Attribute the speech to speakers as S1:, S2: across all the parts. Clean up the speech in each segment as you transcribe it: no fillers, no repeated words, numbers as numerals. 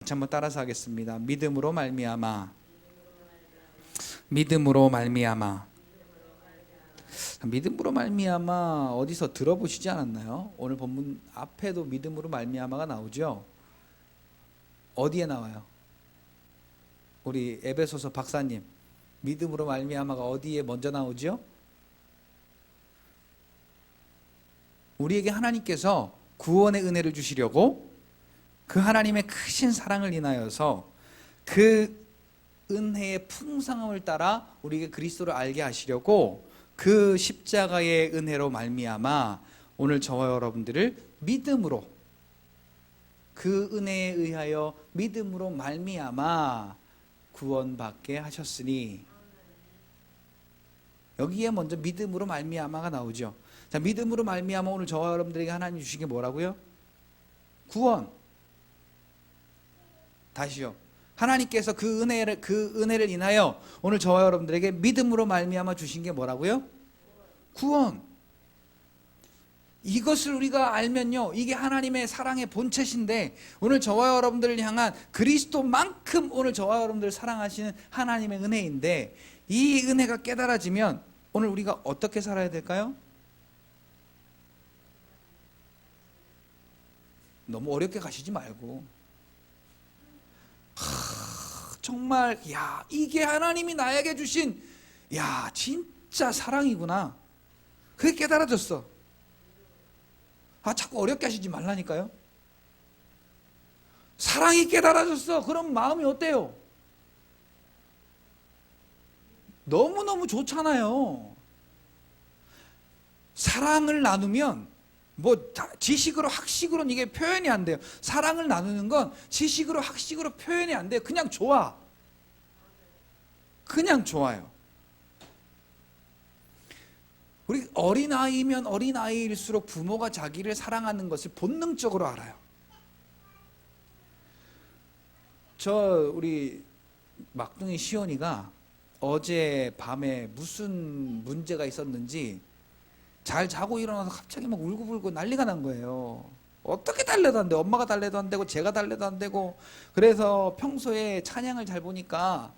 S1: 같이 한번 따라서 하겠습니다. 믿음으로 말미암아. 믿음으로 말미암아. 믿음으로 말미암아 어디서 들어보시지 않았나요? 오늘 본문 앞에도 믿음으로 말미암아가 나오죠. 어디에 나와요? 우리 에베소서 박사님, 믿음으로 말미암아가 어디에 먼저 나오죠? 우리에게 하나님께서 구원의 은혜를 주시려고 그 하나님의 크신 사랑을 인하여서 그 은혜의 풍성함을 따라 우리에게 그리스도를 알게 하시려고 그 십자가의 은혜로 말미암아 오늘 저와 여러분들을 믿음으로, 그 은혜에 의하여 믿음으로 말미암아 구원받게 하셨으니, 여기에 먼저 믿음으로 말미암아가 나오죠. 자, 믿음으로 말미암아 오늘 저와 여러분들에게 하나님 주신 게 뭐라고요? 구원. 다시요. 하나님께서 그 은혜를 인하여 오늘 저와 여러분들에게 믿음으로 말미암아 주신 게 뭐라고요? 구원. 이것을 우리가 알면요, 이게 하나님의 사랑의 본체신데, 오늘 저와 여러분들을 향한 그리스도만큼 오늘 저와 여러분들을 사랑하시는 하나님의 은혜인데, 이 은혜가 깨달아지면 오늘 우리가 어떻게 살아야 될까요? 너무 어렵게 가시지 말고, 정말 야, 이게 하나님이 나에게 주신 야 진짜 사랑이구나, 그게 깨달아졌어. 자꾸 어렵게 하시지 말라니까요. 사랑이 깨달아졌어. 그럼 마음이 어때요? 너무너무 좋잖아요. 사랑을 나누면 뭐 지식으로 학식으로는 이게 표현이 안 돼요. 사랑을 나누는 건 지식으로 학식으로 표현이 안 돼요. 그냥 좋아. 그냥 좋아요. 우리 어린아이면 어린아이일수록 부모가 자기를 사랑하는 것을 본능적으로 알아요. 우리 막둥이 시온이가 어제 밤에 무슨 문제가 있었는지 잘 자고 일어나서 갑자기 막 울고불고 난리가 난 거예요. 어떻게 달래도 안 돼. 엄마가 달래도 안 되고 제가 달래도 안 되고. 그래서 평소에 찬양을 잘 보니까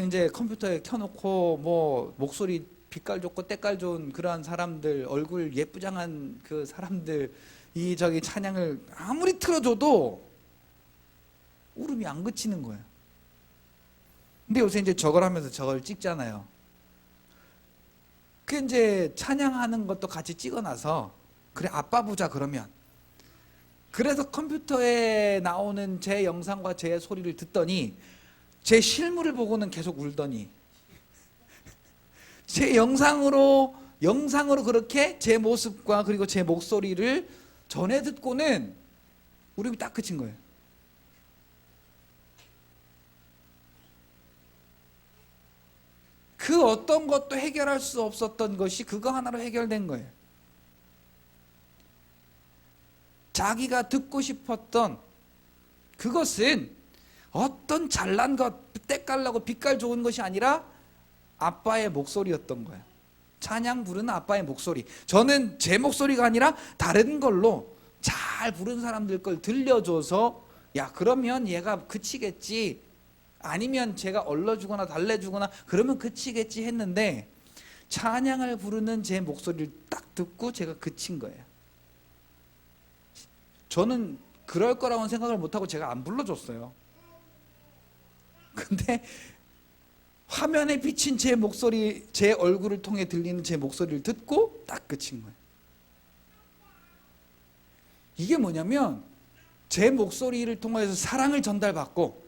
S1: 이제 컴퓨터에 켜놓고 뭐 목소리 빛깔 좋고 때깔 좋은 그러한 사람들, 얼굴 예쁘장한 그 사람들 저기 찬양을 아무리 틀어줘도 울음이 안 그치는 거예요. 근데 요새 이제 저걸 하면서 저걸 찍잖아요. 그 이제 찬양하는 것도 같이 찍어놔서, 그래 아빠 보자 그러면. 그래서 컴퓨터에 나오는 제 영상과 제 소리를 듣더니 제 실물을 보고는 계속 울더니, 제 영상으로 그렇게 제 모습과 그리고 제 목소리를 전해 듣고는 울음이 딱 그친 거예요. 그 어떤 것도 해결할 수 없었던 것이 그거 하나로 해결된 거예요. 자기가 듣고 싶었던 그것은 어떤 잘난 것, 때깔나고 빛깔 좋은 것이 아니라 아빠의 목소리였던 거예요. 찬양 부르는 아빠의 목소리. 저는 제 목소리가 아니라 다른 걸로 잘 부르는 사람들 걸 들려줘서, 야 그러면 얘가 그치겠지, 아니면 제가 얼러주거나 달래주거나 그러면 그치겠지 했는데, 찬양을 부르는 제 목소리를 딱 듣고 제가 그친 거예요. 저는 그럴 거라고는 생각을 못하고 제가 안 불러줬어요. 근데 화면에 비친 제 목소리, 제 얼굴을 통해 들리는 제 목소리를 듣고 딱 그친 거예요. 이게 뭐냐면 제 목소리를 통해서 사랑을 전달받고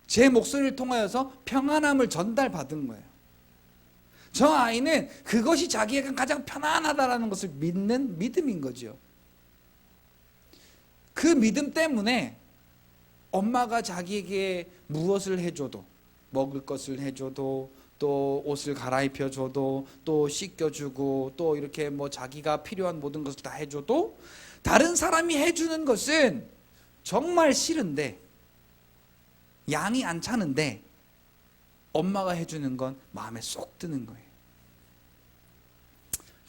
S1: 제 목소리를 통하여서 평안함을 전달받은 거예요. 저 아이는 그것이 자기에게 가장 편안하다라는 것을 믿는 믿음인 거죠. 그 믿음 때문에 엄마가 자기에게 무엇을 해줘도, 먹을 것을 해줘도, 또 옷을 갈아입혀줘도, 또 씻겨주고, 또 이렇게 뭐 자기가 필요한 모든 것을 다 해줘도, 다른 사람이 해주는 것은 정말 싫은데, 양이 안 차는데 엄마가 해주는 건 마음에 쏙 드는 거예요.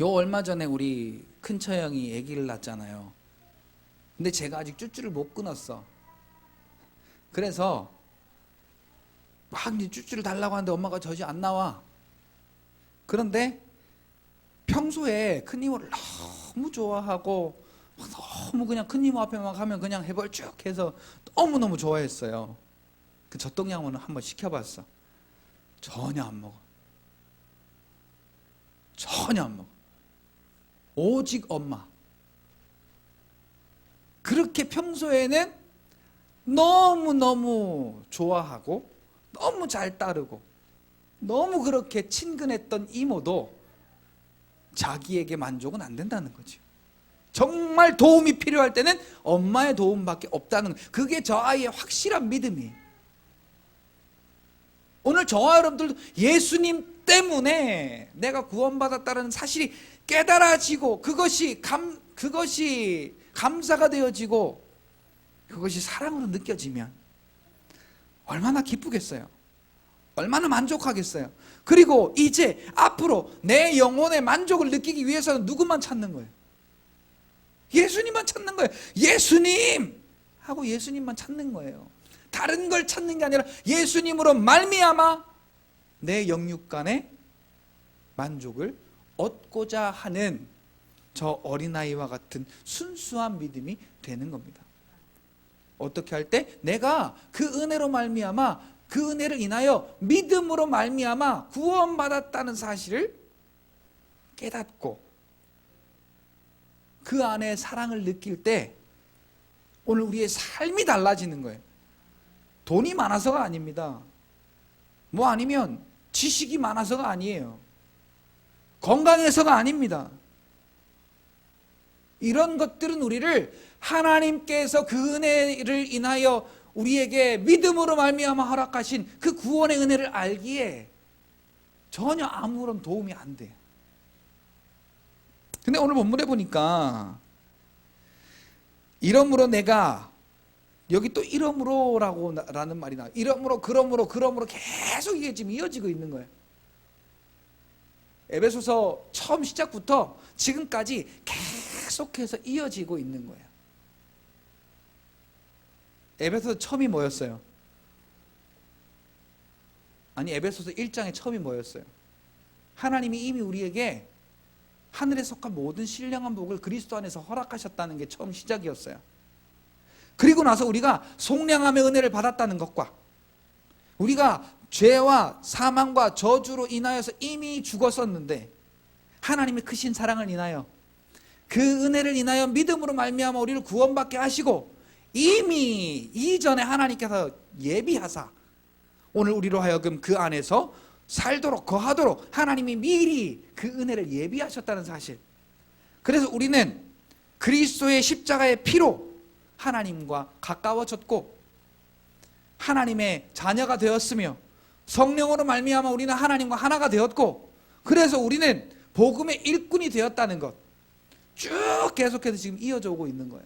S1: 얼마 전에 우리 큰 처형이 아기를 낳았잖아요. 근데 제가 아직 쭈쭈를 못 끊었어. 그래서 막 이제 쭈쭈를 달라고 하는데 엄마가 젖이 안 나와. 그런데 평소에 큰 이모를 너무 좋아하고 너무 그냥 큰 이모 앞에만 가면 그냥 해벌쭉해서 너무너무 좋아했어요. 그 젖동양모는 한번 시켜봤어. 전혀 안 먹어. 전혀 안 먹어. 오직 엄마. 그렇게 평소에는 너무너무 좋아하고 너무 잘 따르고 너무 그렇게 친근했던 이모도 자기에게 만족은 안 된다는 거죠. 정말 도움이 필요할 때는 엄마의 도움밖에 없다는 거예요. 그게 저 아이의 확실한 믿음이에요. 오늘 저와 여러분들도 예수님 때문에 내가 구원받았다는 사실이 깨달아지고 그것이 감사가 되어지고 그것이 사랑으로 느껴지면 얼마나 기쁘겠어요. 얼마나 만족하겠어요. 그리고 이제 앞으로 내 영혼의 만족을 느끼기 위해서는 누구만 찾는 거예요? 예수님만 찾는 거예요. 예수님! 하고 예수님만 찾는 거예요. 다른 걸 찾는 게 아니라 예수님으로 말미암아 내 영육간의 만족을 얻고자 하는 저 어린아이와 같은 순수한 믿음이 되는 겁니다. 어떻게 할 때? 내가 그 은혜로 말미암아 그 은혜를 인하여 믿음으로 말미암아 구원받았다는 사실을 깨닫고 그 안에 사랑을 느낄 때 오늘 우리의 삶이 달라지는 거예요. 돈이 많아서가 아닙니다. 뭐 아니면 지식이 많아서가 아니에요. 건강해서가 아닙니다. 이런 것들은 우리를 하나님께서 그 은혜를 인하여 우리에게 믿음으로 말미암아 허락하신 그 구원의 은혜를 알기에 전혀 아무런 도움이 안 돼요. 근데 오늘 본문에 보니까 이러므로 내가 여기 또 이러므로라고 라는 말이 나와요. 이러므로 그러므로 계속 이게 지금 이어지고 있는 거예요. 에베소서 처음 시작부터 지금까지 계속해서 이어지고 있는 거예요. 에베소서 처음이 뭐였어요? 아니 에베소서 1장의 처음이 뭐였어요? 하나님이 이미 우리에게 하늘에 속한 모든 신령한 복을 그리스도 안에서 허락하셨다는 게 처음 시작이었어요. 그리고 나서 우리가 속량함의 은혜를 받았다는 것과 우리가 죄와 사망과 저주로 인하여서 이미 죽었었는데 하나님의 크신 사랑을 인하여 그 은혜를 인하여 믿음으로 말미암아 우리를 구원받게 하시고 이미 이전에 하나님께서 예비하사 오늘 우리로 하여금 그 안에서 살도록 거하도록 하나님이 미리 그 은혜를 예비하셨다는 사실. 그래서 우리는 그리스도의 십자가의 피로 하나님과 가까워졌고 하나님의 자녀가 되었으며 성령으로 말미암아 우리는 하나님과 하나가 되었고 그래서 우리는 복음의 일꾼이 되었다는 것 쭉 계속해서 지금 이어져 오고 있는 거예요.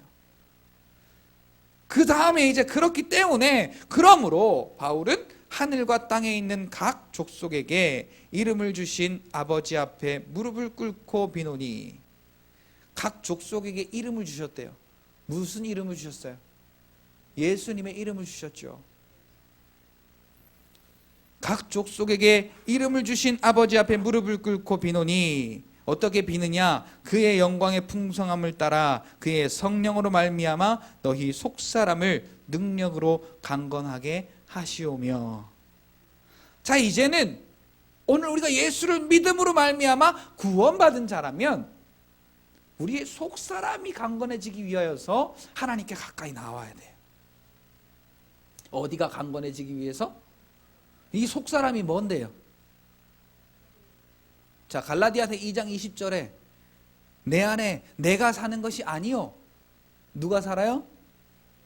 S1: 그 다음에 이제 그렇기 때문에 그러므로 바울은 하늘과 땅에 있는 각 족속에게 이름을 주신 아버지 앞에 무릎을 꿇고 비노니 각 족속에게 이름을 주셨대요. 무슨 이름을 주셨어요? 예수님의 이름을 주셨죠. 각 족속에게 이름을 주신 아버지 앞에 무릎을 꿇고 비노니 어떻게 비느냐? 그의 영광의 풍성함을 따라 그의 성령으로 말미암아 너희 속사람을 능력으로 강건하게 하시오며. 자, 이제는 오늘 우리가 예수를 믿음으로 말미암아 구원받은 자라면 우리의 속사람이 강건해지기 위하여서 하나님께 가까이 나와야 돼요. 어디가 강건해지기 위해서? 이 속사람이 뭔데요? 자, 갈라디아서 2장 20절에 내 안에 내가 사는 것이 아니요 누가 살아요?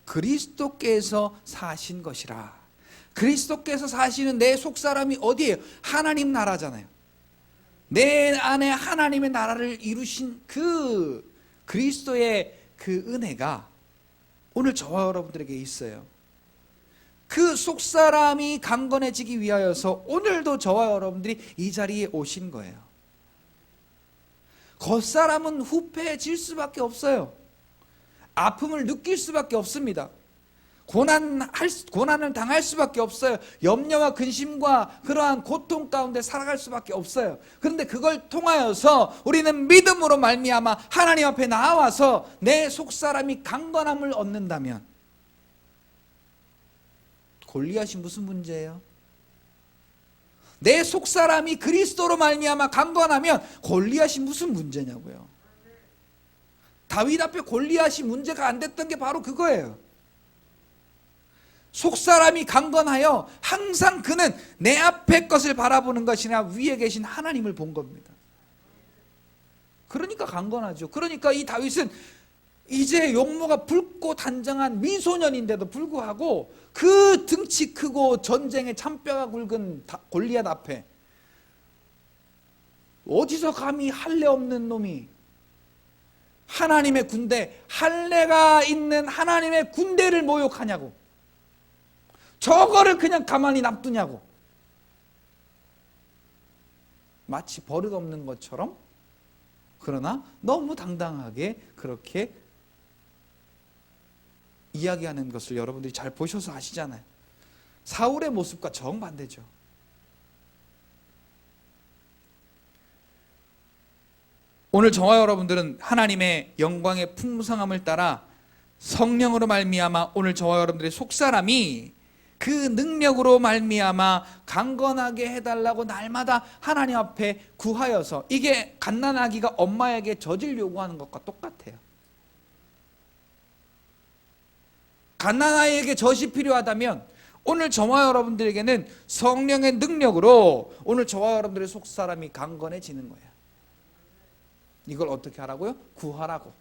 S1: 그리스도께서 사신 것이라. 그리스도께서 사시는 내 속사람이 어디예요? 하나님 나라잖아요. 내 안에 하나님의 나라를 이루신 그 그리스도의 그 은혜가 오늘 저와 여러분들에게 있어요. 그 속사람이 강건해지기 위하여서 오늘도 저와 여러분들이 이 자리에 오신 거예요. 겉사람은 후패해질 수밖에 없어요. 아픔을 느낄 수밖에 없습니다. 고난을 당할 수밖에 없어요. 염려와 근심과 그러한 고통 가운데 살아갈 수밖에 없어요. 그런데 그걸 통하여서 우리는 믿음으로 말미암아 하나님 앞에 나와서 내 속사람이 강건함을 얻는다면, 골리앗이 무슨 문제예요? 내 속사람이 그리스도로 말미암아 강건하면 골리앗이 무슨 문제냐고요. 다윗 앞에 골리앗이 문제가 안 됐던 게 바로 그거예요. 속사람이 강건하여 항상 그는 내 앞의 것을 바라보는 것이 아니라 위에 계신 하나님을 본 겁니다. 그러니까 강건하죠. 그러니까 이 다윗은 이제 용모가 붉고 단정한 미소년인데도 불구하고 그 등치 크고 전쟁에 참뼈가 굵은 골리앗 앞에 어디서 감히 할례 없는 놈이 하나님의 군대, 할례가 있는 하나님의 군대를 모욕하냐고, 저거를 그냥 가만히 놔두냐고, 마치 버릇없는 것처럼, 그러나 너무 당당하게 그렇게 이야기하는 것을 여러분들이 잘 보셔서 아시잖아요. 사울의 모습과 정반대죠. 오늘 저와 여러분들은 하나님의 영광의 풍성함을 따라 성령으로 말미암아 오늘 저와 여러분들의 속사람이 그 능력으로 말미암아 강건하게 해달라고 날마다 하나님 앞에 구하여서, 이게 갓난아기가 엄마에게 젖을 요구하는 것과 똑같아요. 갓난아이에게 젖이 필요하다면 오늘 저와 여러분들에게는 성령의 능력으로 오늘 저와 여러분들의 속사람이 강건해지는 거예요. 이걸 어떻게 하라고요? 구하라고.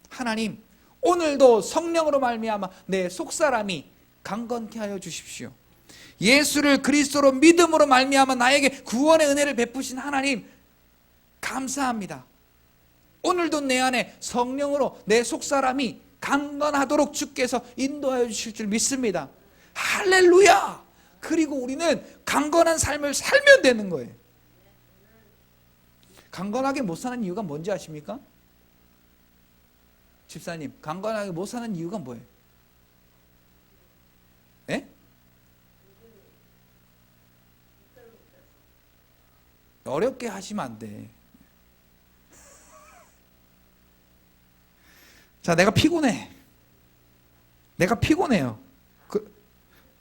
S1: 하나님, 오늘도 성령으로 말미암아 내 속사람이 강건케 하여 주십시오. 예수를 그리스도로 믿음으로 말미암아 나에게 구원의 은혜를 베푸신 하나님, 감사합니다. 오늘도 내 안에 성령으로 내 속사람이 강건하도록 주께서 인도하여 주실 줄 믿습니다. 할렐루야! 그리고 우리는 강건한 삶을 살면 되는 거예요. 강건하게 못 사는 이유가 뭔지 아십니까? 집사님, 강건하게 못 사는 이유가 뭐예요? 예? 어렵게 하시면 안 돼. 자, 내가 피곤해. 내가 피곤해요.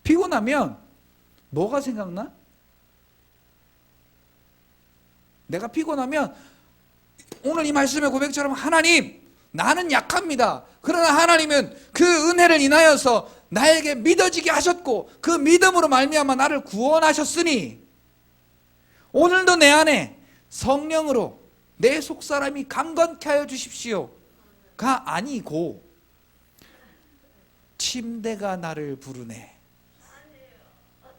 S1: 피곤하면 뭐가 생각나? 내가 피곤하면 오늘 이 말씀의 고백처럼, 하나님, 나는 약합니다. 그러나 하나님은 그 은혜를 인하여서 나에게 믿어지게 하셨고 그 믿음으로 말미암아 나를 구원하셨으니 오늘도 내 안에 성령으로 내 속사람이 강건케 하여 주십시오가 아니고, 침대가 나를 부르네.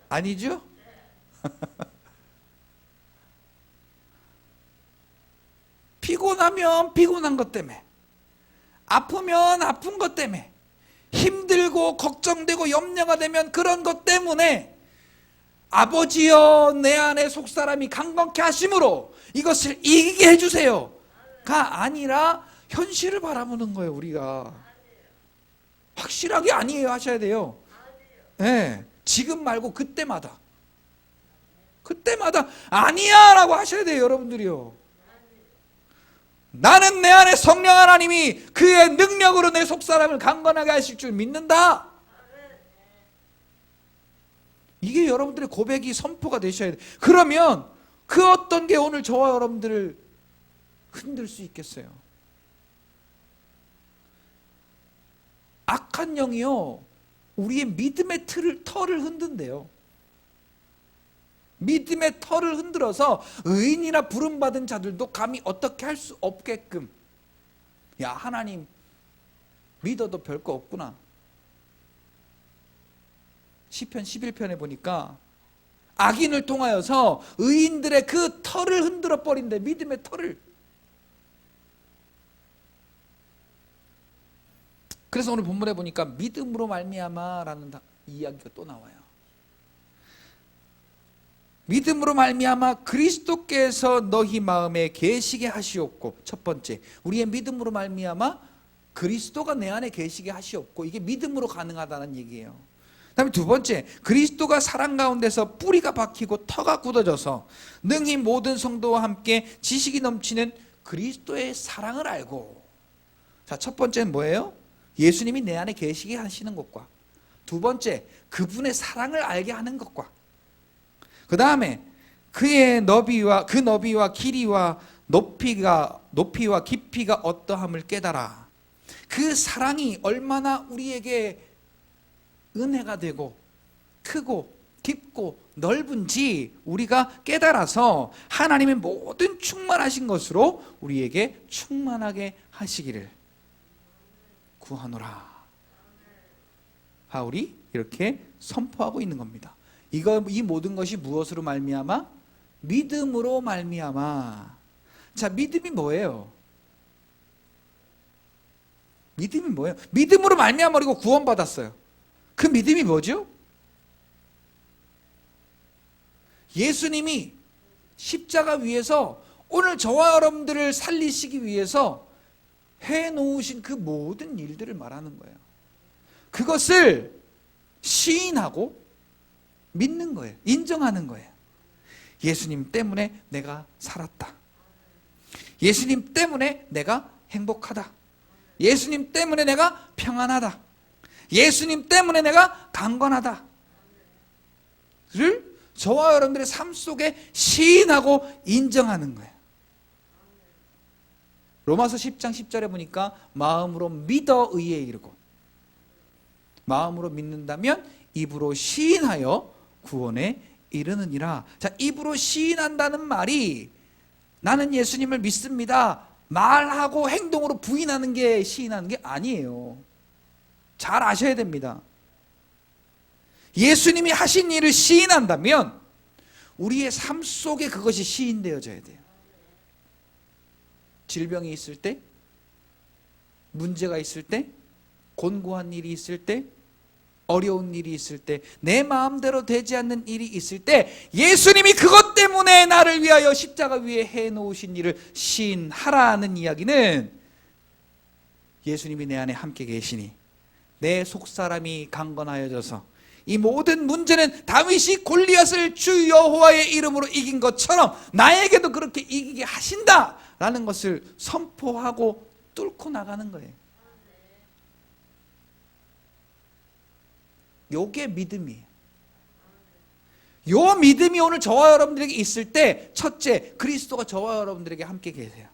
S1: 아니죠? 피곤하면 피곤한 것 때문에, 아프면 아픈 것 때문에, 힘들고 걱정되고 염려가 되면 그런 것 때문에 아버지여 내 안에 속사람이 강건케 하심으로 이것을 이기게 해주세요가 아니라 현실을 바라보는 거예요. 우리가 확실하게 아니에요 하셔야 돼요. 네, 지금 말고 그때마다 아니야 라고 하셔야 돼요. 여러분들이요, 나는 내 안에 성령 하나님이 그의 능력으로 내 속사람을 강건하게 하실 줄 믿는다. 이게 여러분들의 고백이 선포가 되셔야 돼요. 그러면 그 어떤 게 오늘 저와 여러분들을 흔들 수 있겠어요? 악한 영이요, 우리의 믿음의 털을 흔든대요. 믿음의 털을 흔들어서 의인이나 부름받은 자들도 감히 어떻게 할 수 없게끔, 야, 하나님 믿어도 별거 없구나. 시편 11편에 보니까 악인을 통하여서 의인들의 그 털을 흔들어 버린대. 믿음의 털을. 그래서 오늘 본문에 보니까 믿음으로 말미암아라는 이야기가 또 나와요. 믿음으로 말미암아 그리스도께서 너희 마음에 계시게 하시옵고, 첫 번째, 우리의 믿음으로 말미암아 그리스도가 내 안에 계시게 하시옵고, 이게 믿음으로 가능하다는 얘기예요. 그다음에 두 번째, 그리스도가 사랑 가운데서 뿌리가 박히고 터가 굳어져서 능히 모든 성도와 함께 지식이 넘치는 그리스도의 사랑을 알고. 자, 첫 번째는 뭐예요? 예수님이 내 안에 계시게 하시는 것과, 두 번째, 그분의 사랑을 알게 하는 것과, 그 다음에 그의 너비와 길이와 높이와 깊이가 어떠함을 깨달아. 그 사랑이 얼마나 우리에게 은혜가 되고 크고 깊고 넓은지 우리가 깨달아서 하나님의 모든 충만하신 것으로 우리에게 충만하게 하시기를 구하노라 바울이 이렇게 선포하고 있는 겁니다. 이 모든 것이 무엇으로 말미암아? 믿음으로 말미암아. 자, 믿음이 뭐예요? 믿음이 뭐예요? 믿음으로 말미암아 그리고 구원받았어요. 그 믿음이 뭐죠? 예수님이 십자가 위에서 오늘 저와 여러분들을 살리시기 위해서 해놓으신 그 모든 일들을 말하는 거예요. 그것을 시인하고 믿는 거예요. 인정하는 거예요. 예수님 때문에 내가 살았다. 예수님 때문에 내가 행복하다. 예수님 때문에 내가 평안하다. 예수님 때문에 내가 강건하다. 를 저와 여러분들의 삶 속에 시인하고 인정하는 거예요. 로마서 10장 10절에 보니까 마음으로 믿어 의에 이르고, 마음으로 믿는다면 입으로 시인하여 구원에 이르느니라. 자, 입으로 시인한다는 말이 나는 예수님을 믿습니다 말하고 행동으로 부인하는 게 시인하는 게 아니에요. 잘 아셔야 됩니다. 예수님이 하신 일을 시인한다면 우리의 삶 속에 그것이 시인되어져야 돼요. 질병이 있을 때, 문제가 있을 때, 곤고한 일이 있을 때, 어려운 일이 있을 때, 내 마음대로 되지 않는 일이 있을 때 예수님이 그것 때문에 나를 위하여 십자가 위에 해놓으신 일을 시인하라는 이야기는 예수님이 내 안에 함께 계시니 내 속사람이 강건하여져서 이 모든 문제는 다윗이 골리앗을 주 여호와의 이름으로 이긴 것처럼 나에게도 그렇게 이기게 하신다라는 것을 선포하고 뚫고 나가는 거예요. 요게 믿음이에요. 요 믿음이 오늘 저와 여러분들에게 있을 때, 첫째, 그리스도가 저와 여러분들에게 함께 계세요.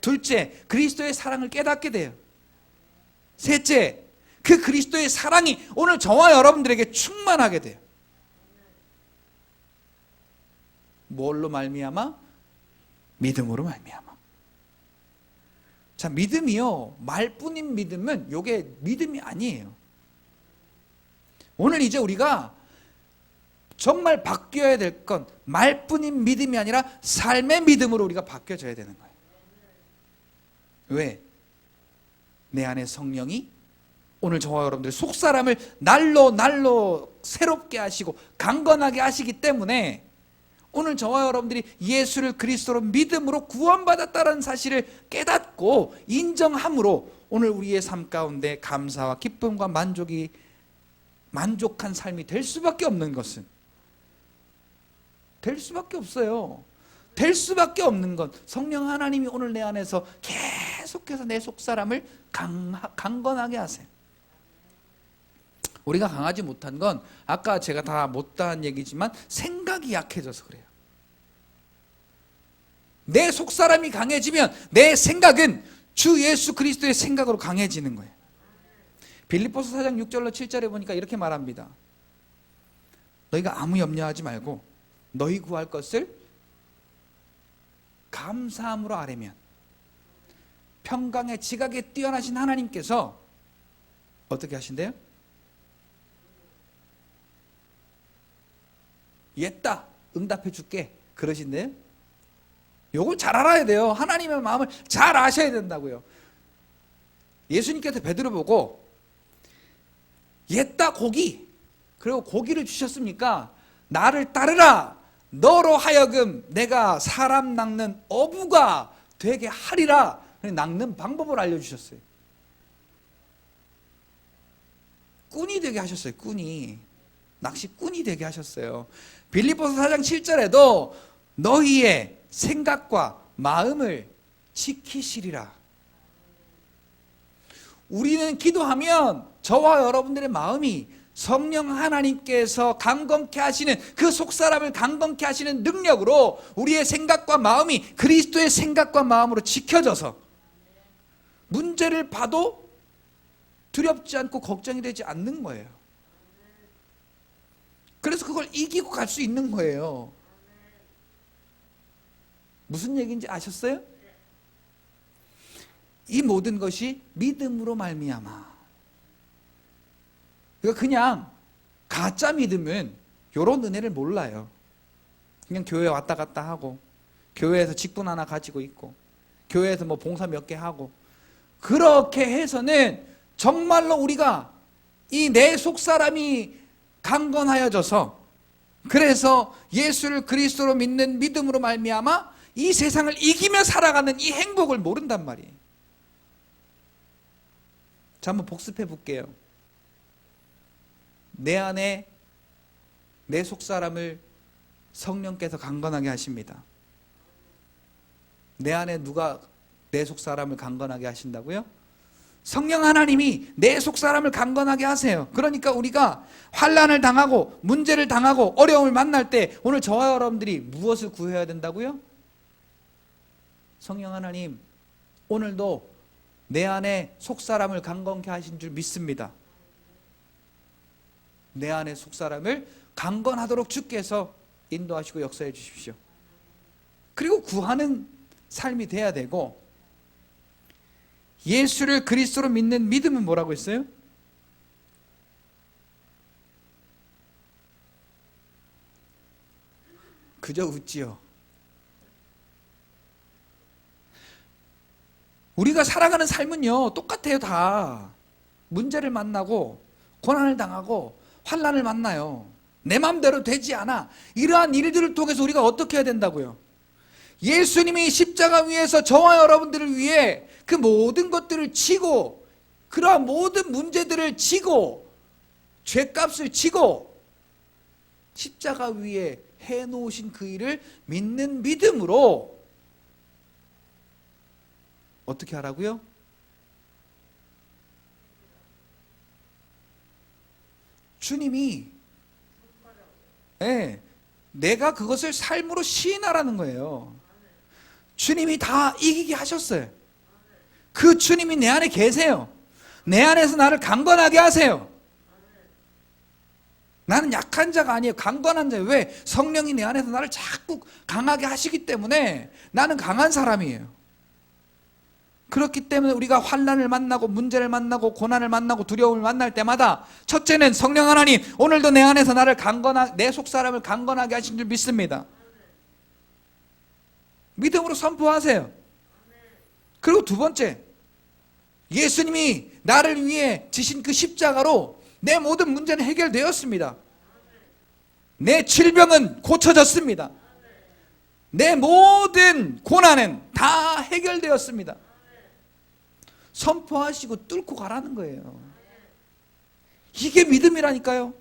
S1: 둘째, 그리스도의 사랑을 깨닫게 돼요. 셋째, 그 그리스도의 사랑이 오늘 저와 여러분들에게 충만하게 돼요. 뭘로 말미암아? 믿음으로 말미암아. 자, 믿음이요, 말뿐인 믿음은 요게 믿음이 아니에요. 오늘 이제 우리가 정말 바뀌어야 될 건 말뿐인 믿음이 아니라 삶의 믿음으로 우리가 바뀌어져야 되는 거예요. 왜? 내 안에 성령이 오늘 저와 여러분들 속사람을 날로 새롭게 하시고 강건하게 하시기 때문에 오늘 저와 여러분들이 예수를 그리스도로 믿음으로 구원받았다는 사실을 깨닫고 인정함으로 오늘 우리의 삶 가운데 감사와 기쁨과 만족한 삶이 될 수밖에 없는 것은, 될 수밖에 없어요. 될 수밖에 없는 건 성령 하나님이 오늘 내 안에서 계속해서 내 속사람을 강건하게 하세요. 우리가 강하지 못한 건 아까 제가 다 못다한 얘기지만 생각이 약해져서 그래요. 내 속사람이 강해지면 내 생각은 주 예수 그리스도의 생각으로 강해지는 거예요. 빌립보서 4장 6절로 7절에 보니까 이렇게 말합니다. 너희가 아무 염려하지 말고 너희 구할 것을 감사함으로 아뢰면 평강의 지각에 뛰어나신 하나님께서 어떻게 하신대요? 옛다 응답해 줄게 그러신대요. 요걸 잘 알아야 돼요. 하나님의 마음을 잘 아셔야 된다고요. 예수님께서 베드로 보고 옛다 고기, 그리고 고기를 주셨습니까? 나를 따르라. 너로 하여금 내가 사람 낚는 어부가 되게 하리라. 낚는 방법을 알려주셨어요. 꾼이 되게 하셨어요. 꾼이. 낚시꾼이 되게 하셨어요. 빌립보서 4장 7절에도 너희의 생각과 마음을 지키시리라. 우리는 기도하면 저와 여러분들의 마음이 성령 하나님께서 강건케 하시는 그 속사람을 강건케 하시는 능력으로 우리의 생각과 마음이 그리스도의 생각과 마음으로 지켜져서 문제를 봐도 두렵지 않고 걱정이 되지 않는 거예요. 그래서 그걸 이기고 갈 수 있는 거예요. 무슨 얘기인지 아셨어요? 이 모든 것이 믿음으로 말미암아. 그냥 가짜 믿음은 이런 은혜를 몰라요. 그냥 교회 왔다 갔다 하고, 교회에서 직분 하나 가지고 있고, 교회에서 뭐 봉사 몇 개 하고, 그렇게 해서는 정말로 우리가 이 내 속사람이 강건하여져서, 그래서 예수를 그리스도로 믿는 믿음으로 말미암아 이 세상을 이기며 살아가는 이 행복을 모른단 말이에요. 자, 한번 복습해 볼게요. 내 안에 내 속사람을 성령께서 강건하게 하십니다. 내 안에 누가 내 속사람을 강건하게 하신다고요? 성령 하나님이 내 속사람을 강건하게 하세요. 그러니까 우리가 환난을 당하고 문제를 당하고 어려움을 만날 때 오늘 저와 여러분들이 무엇을 구해야 된다고요? 성령 하나님, 오늘도 내 안에 속사람을 강건케 하신 줄 믿습니다. 내 안에 속사람을 강건하도록 주께서 인도하시고 역사해 주십시오. 그리고 구하는 삶이 돼야 되고, 예수를 그리스도로 믿는 믿음은 뭐라고 했어요? 그저 웃지요. 우리가 살아가는 삶은요 똑같아요. 다 문제를 만나고 고난을 당하고 환난을 만나요. 내 마음대로 되지 않아. 이러한 일들을 통해서 우리가 어떻게 해야 된다고요? 예수님이 십자가 위에서 저와 여러분들을 위해 그 모든 것들을 지고, 그러한 모든 문제들을 지고, 죄값을 지고 십자가 위에 해놓으신 그 일을 믿는 믿음으로 어떻게 하라고요? 주님이 내가 그것을 삶으로 시인하라는 거예요. 주님이 다 이기게 하셨어요. 그 주님이 내 안에 계세요. 내 안에서 나를 강건하게 하세요. 나는 약한 자가 아니에요. 강건한 자예요. 왜? 성령이 내 안에서 나를 자꾸 강하게 하시기 때문에 나는 강한 사람이에요. 그렇기 때문에 우리가 환난을 만나고 문제를 만나고 고난을 만나고 두려움을 만날 때마다 첫째는 성령 하나님, 오늘도 내 안에서 나를 내 속사람을 강건하게 하신 줄 믿습니다. 믿음으로 선포하세요. 그리고 두 번째, 예수님이 나를 위해 지신 그 십자가로 내 모든 문제는 해결되었습니다. 내 질병은 고쳐졌습니다. 내 모든 고난은 다 해결되었습니다. 선포하시고 뚫고 가라는 거예요. 이게 믿음이라니까요.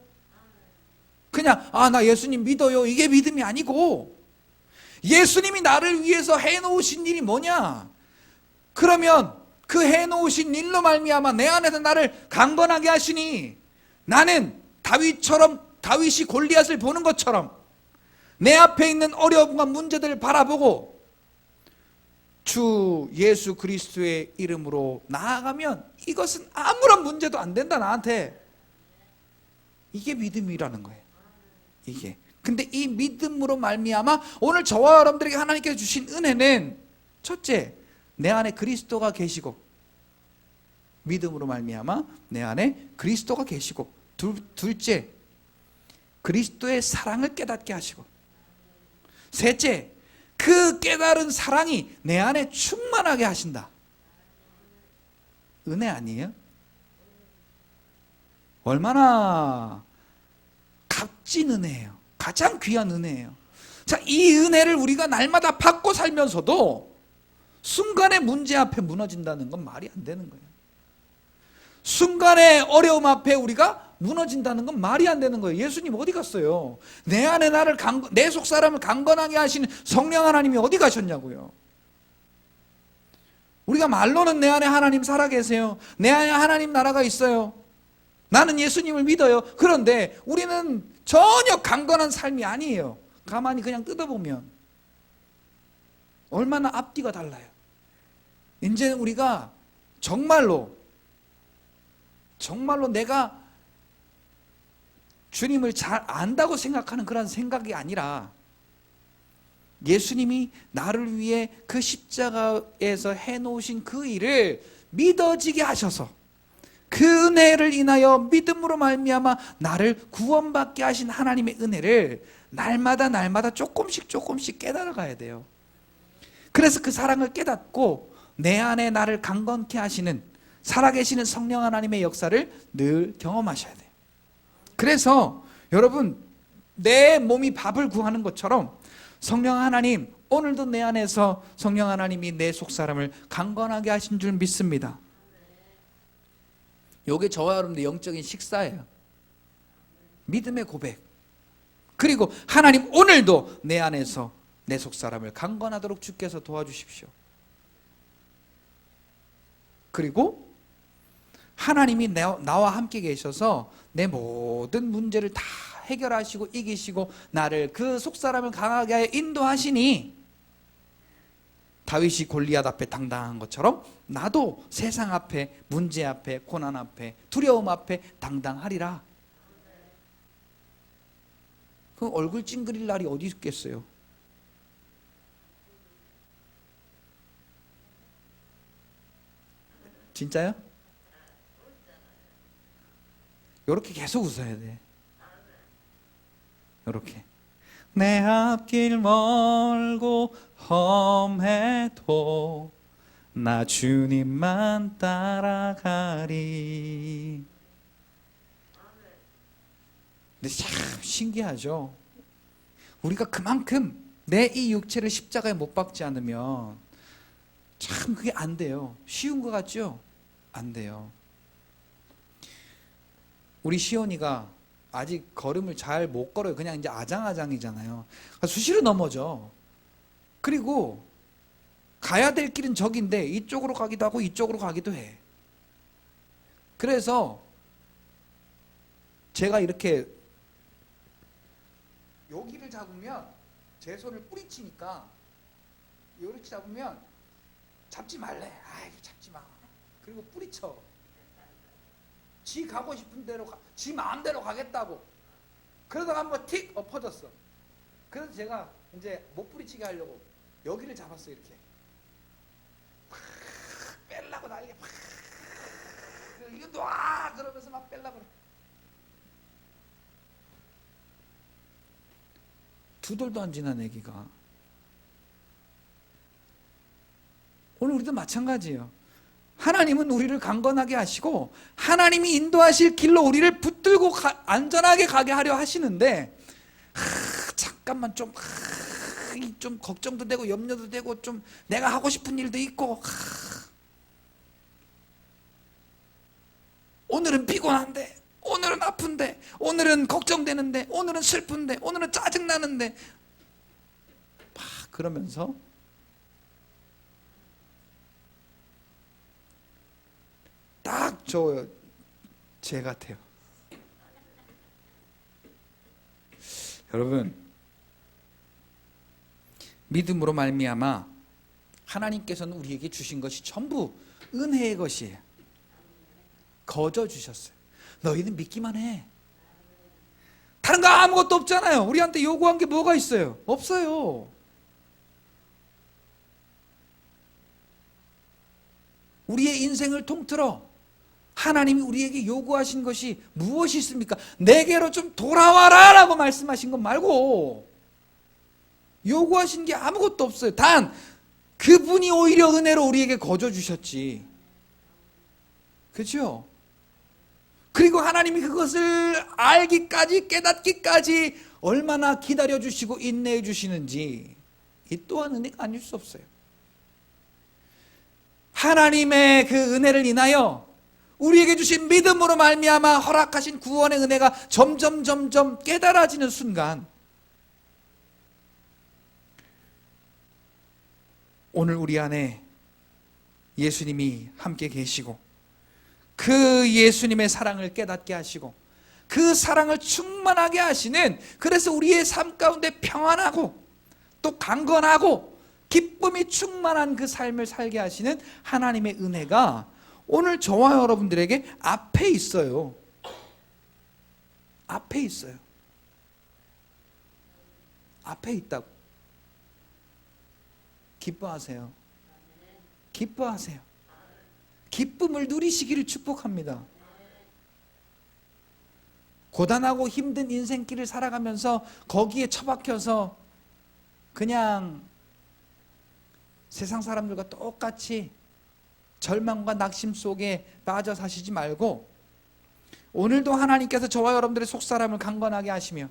S1: 그냥 나 예수님 믿어요, 이게 믿음이 아니고, 예수님이 나를 위해서 해놓으신 일이 뭐냐? 그러면 그 해놓으신 일로 말미암아 내 안에서 나를 강건하게 하시니, 나는 다윗이 골리앗을 보는 것처럼 내 앞에 있는 어려움과 문제들을 바라보고 주 예수 그리스도의 이름으로 나아가면 이것은 아무런 문제도 안 된다, 나한테. 이게 믿음이라는 거예요. 이게. 근데 이 믿음으로 말미암아 오늘 저와 여러분들에게 하나님께서 주신 은혜는, 첫째, 내 안에 그리스도가 계시고, 믿음으로 말미암아 내 안에 그리스도가 계시고, 둘째, 그리스도의 사랑을 깨닫게 하시고, 셋째, 그 깨달은 사랑이 내 안에 충만하게 하신다. 은혜 아니에요? 얼마나 값진 은혜예요. 가장 귀한 은혜예요. 자, 이 은혜를 우리가 날마다 받고 살면서도 순간의 문제 앞에 무너진다는 건 말이 안 되는 거예요. 순간의 어려움 앞에 우리가 무너진다는 건 말이 안 되는 거예요. 예수님 어디 갔어요? 내 안에 내 속 사람을 강건하게 하시는 성령 하나님이 어디 가셨냐고요. 우리가 말로는 내 안에 하나님 살아계세요. 내 안에 하나님 나라가 있어요. 나는 예수님을 믿어요. 그런데 우리는 전혀 강건한 삶이 아니에요. 가만히 그냥 뜯어보면 얼마나 앞뒤가 달라요. 이제 우리가 정말로 내가 주님을 잘 안다고 생각하는 그런 생각이 아니라 예수님이 나를 위해 그 십자가에서 해놓으신 그 일을 믿어지게 하셔서 그 은혜를 인하여 믿음으로 말미암아 나를 구원받게 하신 하나님의 은혜를 날마다 조금씩 깨달아가야 돼요. 그래서 그 사랑을 깨닫고 내 안에 나를 강건케 하시는 살아계시는 성령 하나님의 역사를 늘 경험하셔야 돼요. 그래서 여러분, 내 몸이 밥을 구하는 것처럼 성령 하나님, 오늘도 내 안에서 성령 하나님이 내 속사람을 강건하게 하신 줄 믿습니다. 이게 저와 여러분의 영적인 식사예요. 믿음의 고백. 그리고 하나님, 오늘도 내 안에서 내 속사람을 강건하도록 주께서 도와주십시오. 그리고 하나님이 나와 함께 계셔서 내 모든 문제를 다 해결하시고 이기시고 나를 그 속사람을 강하게 하여 인도하시니 다윗이 골리앗 앞에 당당한 것처럼 나도 세상 앞에, 문제 앞에, 고난 앞에, 두려움 앞에 당당하리라. 그 얼굴 찡그릴 날이 어디 있겠어요? 진짜요? 이렇게 계속 웃어야 돼. 이렇게. 내 앞길 멀고 험해도 나 주님만 따라가리. 근데 참 신기하죠. 우리가 그만큼 내 이 육체를 십자가에 못 박지 않으면 참 그게 안 돼요. 쉬운 것 같죠? 안 돼요. 우리 시온이가 아직 걸음을 잘 못 걸어요. 그냥 이제 아장아장이잖아요. 수시로 넘어져. 그리고 가야 될 길은 저긴데 이쪽으로 가기도 하고 이쪽으로 가기도 해. 그래서 제가 이렇게 여기를 잡으면 제 손을 뿌리치니까 이렇게 잡으면 잡지 말래. 아이, 잡지 마. 그리고 뿌리쳐. 지 가고 싶은 대로 지 마음대로 가겠다고. 그러다가 한번 틱 엎어졌어. 그래서 제가 이제 못 뿌리치게 하려고 여기를 잡았어. 이렇게 팍 뺄라고 난리가 팍. 이거 놔 그러면서 막 뺄라고 그래. 두 돌도 안 지난 애기가. 오늘 우리도 마찬가지예요. 하나님은 우리를 강건하게 하시고 하나님이 인도하실 길로 우리를 붙들고 안전하게 가게 하려 하시는데 잠깐만 좀 걱정도 되고 염려도 되고 좀 내가 하고 싶은 일도 있고 오늘은 피곤한데, 오늘은 아픈데, 오늘은 걱정되는데, 오늘은 슬픈데, 오늘은 짜증나는데 막 그러면서 딱 제 같아요. 여러분, 믿음으로 말미암아 하나님께서는 우리에게 주신 것이 전부 은혜의 것이에요. 거저 주셨어요. 너희는 믿기만 해. 다른 거 아무것도 없잖아요. 우리한테 요구한 게 뭐가 있어요? 없어요. 우리의 인생을 통틀어 하나님이 우리에게 요구하신 것이 무엇이 있습니까? 내게로 좀 돌아와라 라고 말씀하신 것 말고 요구하신 게 아무것도 없어요. 단 그분이 오히려 은혜로 우리에게 거저 주셨지. 그렇죠? 그리고 하나님이 그것을 알기까지 깨닫기까지 얼마나 기다려주시고 인내해 주시는지 이 또한 은혜가 아닐 수 없어요. 하나님의 그 은혜를 인하여 우리에게 주신 믿음으로 말미암아 허락하신 구원의 은혜가 점점 깨달아지는 순간, 오늘 우리 안에 예수님이 함께 계시고 그 예수님의 사랑을 깨닫게 하시고 그 사랑을 충만하게 하시는, 그래서 우리의 삶 가운데 평안하고 또 강건하고 기쁨이 충만한 그 삶을 살게 하시는 하나님의 은혜가 오늘 저와 여러분들에게 앞에 있어요. 앞에 있어요. 앞에 있다고. 기뻐하세요. 기뻐하세요. 기쁨을 누리시기를 축복합니다. 고단하고 힘든 인생길을 살아가면서 거기에 처박혀서 그냥 세상 사람들과 똑같이 절망과 낙심 속에 빠져 사시지 말고, 오늘도 하나님께서 저와 여러분들의 속사람을 강건하게 하시며,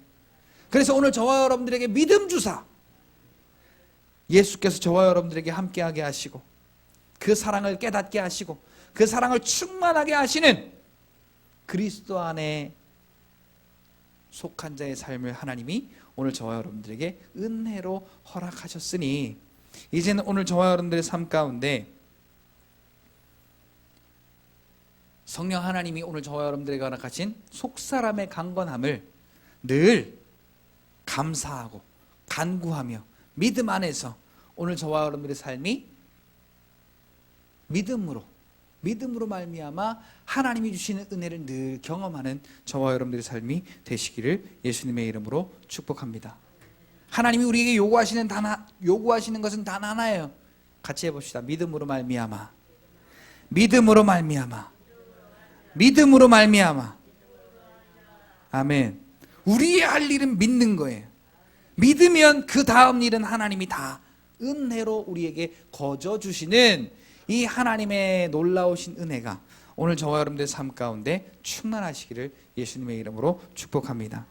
S1: 그래서 오늘 저와 여러분들에게 믿음 주사 예수께서 저와 여러분들에게 함께하게 하시고 그 사랑을 깨닫게 하시고 그 사랑을 충만하게 하시는 그리스도 안에 속한 자의 삶을 하나님이 오늘 저와 여러분들에게 은혜로 허락하셨으니, 이제는 오늘 저와 여러분들의 삶 가운데 성령 하나님이 오늘 저와 여러분들에게 허락하신 속사람의 강건함을 늘 감사하고 간구하며 믿음 안에서 오늘 저와 여러분들의 삶이 믿음으로 말미암아 하나님이 주시는 은혜를 늘 경험하는 저와 여러분들의 삶이 되시기를 예수님의 이름으로 축복합니다. 하나님이 우리에게 요구하시는 것은 단 하나예요. 같이 해봅시다. 믿음으로 말미암아. 믿음으로 말미암아. 믿음으로 말미암아. 아멘. 우리의 할 일은 믿는 거예요. 믿으면 그 다음 일은 하나님이 다 은혜로 우리에게 거저 주시는 이 하나님의 놀라우신 은혜가 오늘 저와 여러분들의 삶 가운데 충만하시기를 예수님의 이름으로 축복합니다.